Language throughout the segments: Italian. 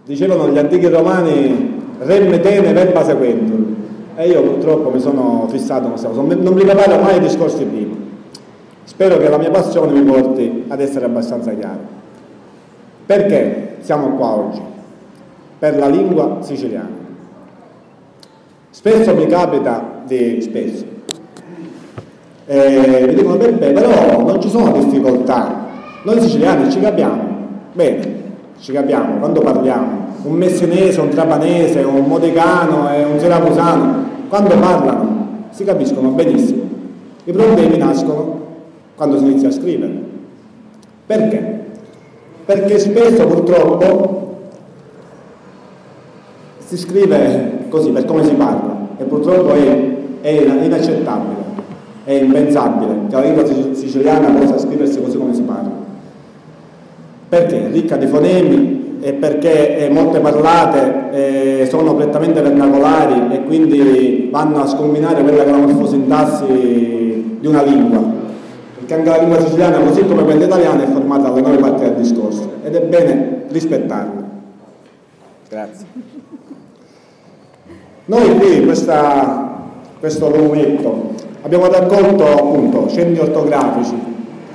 Dicevano gli antichi romani rem tene verba sequentur, e io purtroppo mi sono fissato con questa cosa, non mi preparo mai ai discorsi prima. Spero che la mia passione mi porti ad essere abbastanza chiaro. Perché siamo qua oggi? Per la lingua siciliana. Spesso mi capita spesso mi dicono però non ci sono difficoltà, noi siciliani ci capiamo bene, ci capiamo quando parliamo, un messinese, un trapanese, un modicano e un siracusano quando parlano si capiscono benissimo. I problemi nascono quando si inizia a scrivere. Perché? Perché spesso purtroppo si scrive così per come si parla e purtroppo è inaccettabile, è impensabile che la lingua siciliana possa scriversi così come si parla. Perché? È ricca di fonemi e perché molte parlate sono prettamente vernacolari e quindi vanno a scombinare quella che è la morfosintassi di una lingua. Perché anche la lingua siciliana, così come quella italiana, è formata dalle 9 parti del discorso ed è bene rispettarla. Grazie. Noi qui in questo volumetto abbiamo raccolto appunto cenni ortografici,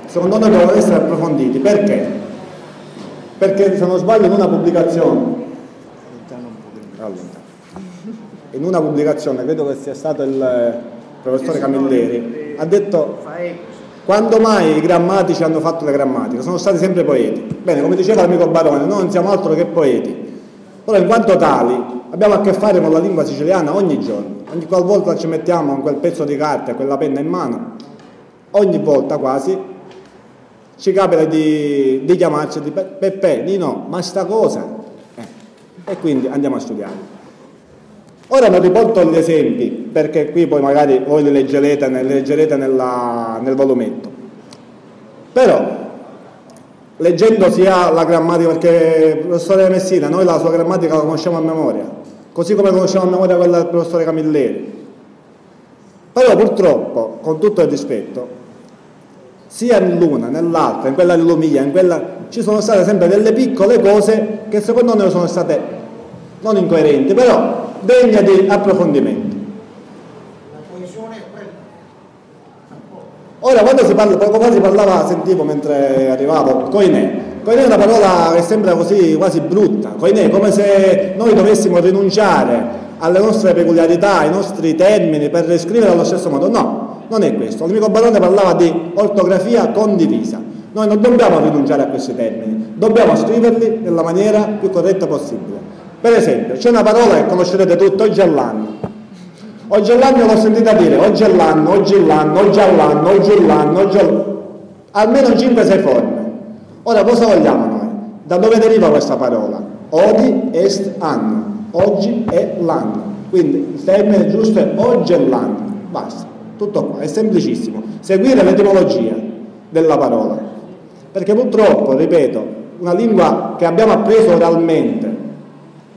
secondo noi devono essere approfonditi. Perché? Perché se non sbaglio in una pubblicazione, credo che sia stato il professore Camilleri, ha detto: quando mai i grammatici hanno fatto le grammatiche? Sono stati sempre poeti. Bene, come diceva l'amico Barone, noi non siamo altro che poeti, però in quanto tali abbiamo a che fare con la lingua siciliana ogni giorno. Ogni qualvolta ci mettiamo con quel pezzo di carta e quella penna in mano, ogni volta quasi ci capita di chiamarci di Peppe, di no, ma sta cosa, e quindi andiamo a studiare. Ora non riporto gli esempi perché qui poi magari voi li leggerete nel volumetto, però leggendo sia la grammatica, perché il professore Messina noi la sua grammatica la conosciamo a memoria, così come conosciamo a memoria quella del professore Camilleri, però purtroppo, con tutto il rispetto, sia nell'una, nell'altra, in quella di Lumia, in quella, ci sono state sempre delle piccole cose che secondo noi sono state non incoerenti, però degne di approfondimento. La coesione è quella. Ora, quando si parla, poco fa si parlava, sentivo mentre arrivavo, coinè. Coinè è una parola che sembra così quasi brutta. Coinè, come se noi dovessimo rinunciare alle nostre peculiarità, ai nostri termini per riscrivere allo stesso modo. No, non è questo. L'amico Barone parlava di ortografia condivisa. Noi non dobbiamo rinunciare a questi termini, dobbiamo scriverli nella maniera più corretta possibile. Per esempio, c'è una parola che conoscerete tutti, oggi è l'anno. Oggi è l'anno l'ho sentita dire, oggi è l'anno, oggi è l'anno, oggi è l'anno, oggi è l'anno, oggi è l'anno. Almeno 5-6 forme. Ora cosa vogliamo noi? Da dove deriva questa parola? Odi est anno, oggi è l'anno. Quindi il termine giusto è oggi è l'anno. Basta, tutto qua, è semplicissimo. Seguire l'etimologia della parola. Perché purtroppo, ripeto, una lingua che abbiamo appreso oralmente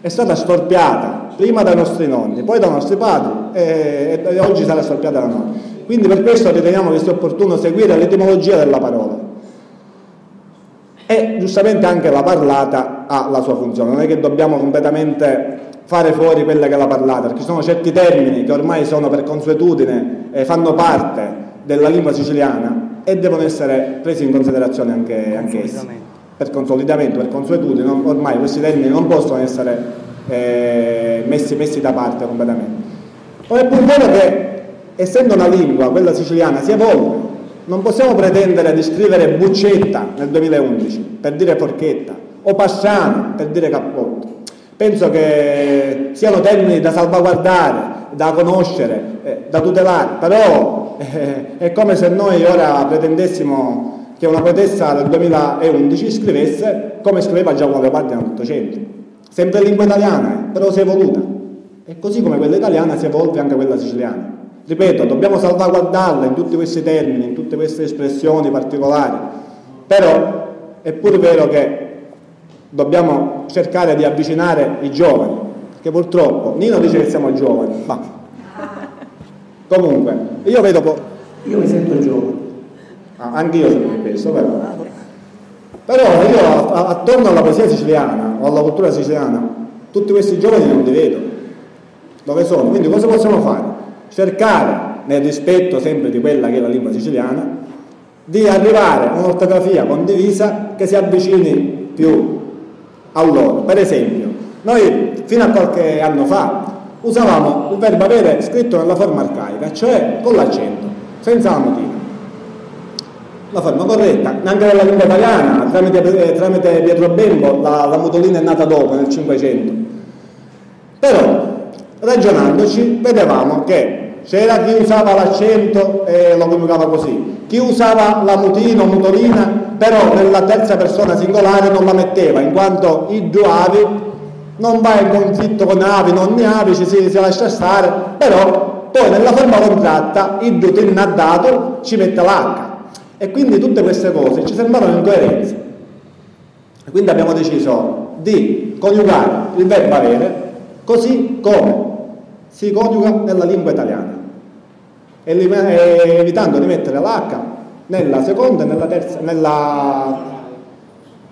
è stata storpiata prima dai nostri nonni, poi dai nostri padri e oggi sarà storpiata da noi. Quindi per questo riteniamo che sia opportuno seguire l'etimologia della parola. E giustamente anche la parlata ha la sua funzione, non è che dobbiamo completamente fare fuori quella che è la parlata, perché ci sono certi termini che ormai sono per consuetudine, fanno parte della lingua siciliana e devono essere presi in considerazione anche essi. Per consolidamento, per consuetudine, ormai questi termini non possono essere messi da parte completamente. Poi è pur vero che, essendo una lingua, quella siciliana, si evolve. Non possiamo pretendere di scrivere buccetta nel 2011 per dire forchetta, o passano per dire cappotto. Penso che siano termini da salvaguardare, da conoscere, da tutelare, però è come se noi ora pretendessimo che una poetessa del 2011 scrivesse come scriveva Giacomo Leopardi nell'Ottocento, sempre in lingua italiana, però si è evoluta, e così come quella italiana si evolve anche quella siciliana. Ripeto, dobbiamo salvaguardarla in tutti questi termini, in tutte queste espressioni particolari, però è pur vero che dobbiamo cercare di avvicinare i giovani, perché purtroppo Nino dice che siamo giovani, ma comunque io mi sento giovane. Anche io sono questo, però io attorno alla poesia siciliana o alla cultura siciliana, tutti questi giovani non li vedo. Dove sono? Quindi cosa possiamo fare? Cercare, nel rispetto sempre di quella che è la lingua siciliana, di arrivare a un'ortografia condivisa che si avvicini più a loro. Per esempio, noi fino a qualche anno fa usavamo il verbo avere scritto nella forma arcaica, cioè con l'accento, senza la mutina. La forma corretta, anche nella lingua italiana, tramite Pietro Bembo, la mutolina è nata dopo, nel 500. Però, ragionandoci, vedevamo che c'era chi usava l'accento e lo coniugava così, chi usava la mutina o mutolina, però nella terza persona singolare non la metteva, in quanto i due avi non va in conflitto con avi, non ne avi, si lascia stare, però poi nella forma contratta il due dato ci mette l'H. E quindi tutte queste cose ci sembrano incoerenze. Quindi abbiamo deciso di coniugare il verbo avere così come si coniuga nella lingua italiana, evitando di mettere l'H nella seconda e nella terza,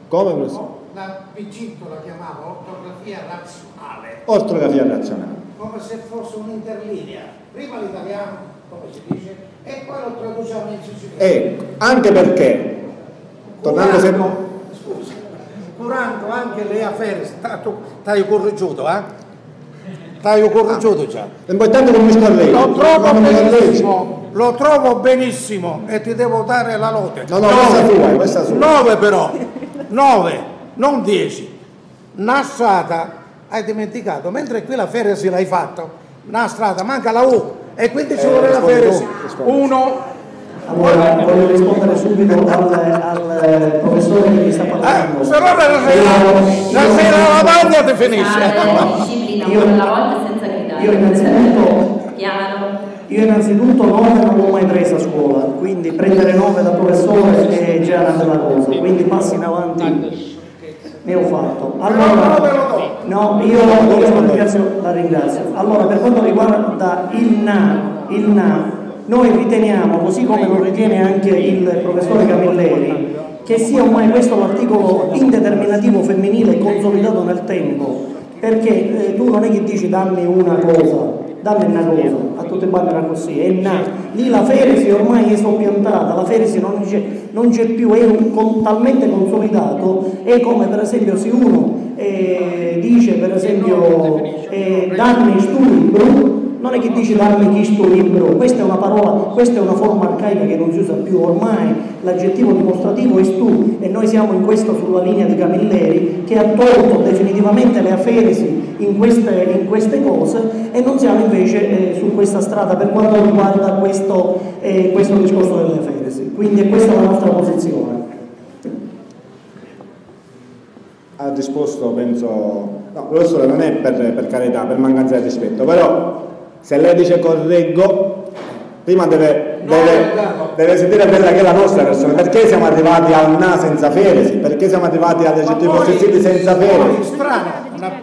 come questo? La Piccitto la chiamava ortografia razionale. Ortografia razionale. Come se fosse un'interlinea. Prima l'italiano, come si dice, e poi lo traduciamo in siciliano. Anche perché, tornando sempre... Scusa, curando anche le affari, t'hai correggiuto, T'hai correggiuto già. L'importante non mi scorreggi. Lo trovo benissimo e ti devo dare la lode. No, questa è sua. 9 però, 9, non 10. Una strada hai dimenticato, mentre qui la Feresi l'hai fatto, una strada, manca la U e quindi ci vuole la Feresi. 1. Allora, voglio rispondere subito al professore che mi sta parlando. Però la sera la lavagna ti finisce. Io innanzitutto 9 non l'ho mai presa a scuola, quindi prendere 9 da professore è già una bella cosa, quindi passi in avanti ne ho fatto. Allora, no, io la ringrazio. Allora, per quanto riguarda il na, noi riteniamo, così come lo ritiene anche il professore Camilleri, che sia ormai questo l'articolo indeterminativo femminile consolidato nel tempo, perché tu non è che dici dammi una cosa, a tutte quante era così, è lì la Feresi ormai è soppiantata, la Feresi non c'è più, è talmente consolidato, è come per esempio se uno dice per esempio dammi sto libro, non è che dici dammi chi sto libro, questa è una parola, questa è una forma arcaica che non si usa più, ormai l'aggettivo dimostrativo è stu e noi siamo in questo sulla linea di Camilleri che ha tolto definitivamente le aferesi in queste cose e non siamo invece su questa strada per quanto riguarda questo discorso delle aferesi, quindi questa è la nostra posizione. Ha risposto, penso, no, professore, non è per carità, per mancanza di rispetto, però se lei dice correggo, prima deve sentire quella che è la nostra versione. Perché siamo arrivati al na senza feresi? Perché siamo arrivati agli aggettivi possessivi senza feresi? Strano,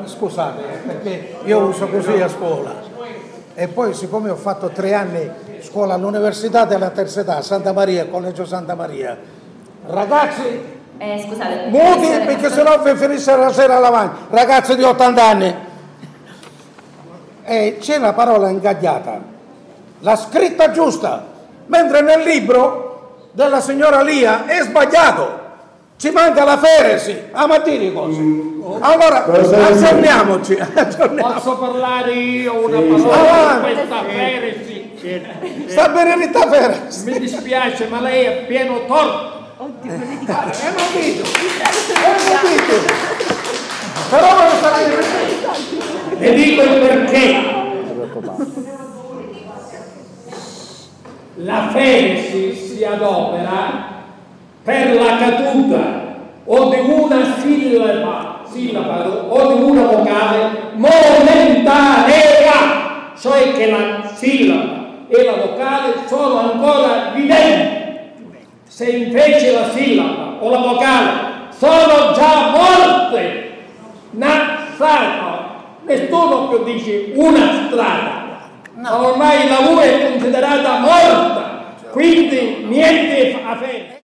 scusate, perché io uso così a scuola e poi siccome ho fatto 3 anni scuola all'università della terza età, Santa Maria, Collegio Santa Maria, ragazzi scusate, muti perché sennò vi finisce la sera a lavagna, ragazzi di 80 anni. C'è la parola ingaggiata, la scritta giusta, mentre nel libro della signora Lia è sbagliato, ci manca la Feresi, ma dire cose. Allora, aggiorniamoci. Posso parlare io una parola di questa Feresi? Sta verità Feresi. Mi dispiace, ma lei è pieno torto. Non dito. Però non sarà le dico il perché. La Feresi si adopera per la caduta o di una sillaba o di una vocale momentanea, cioè che la sillaba e la vocale sono ancora viventi. Se invece la sillaba o la vocale sono già morte, nessuno più dice una strada, ormai la U è considerata morta, quindi niente a fare.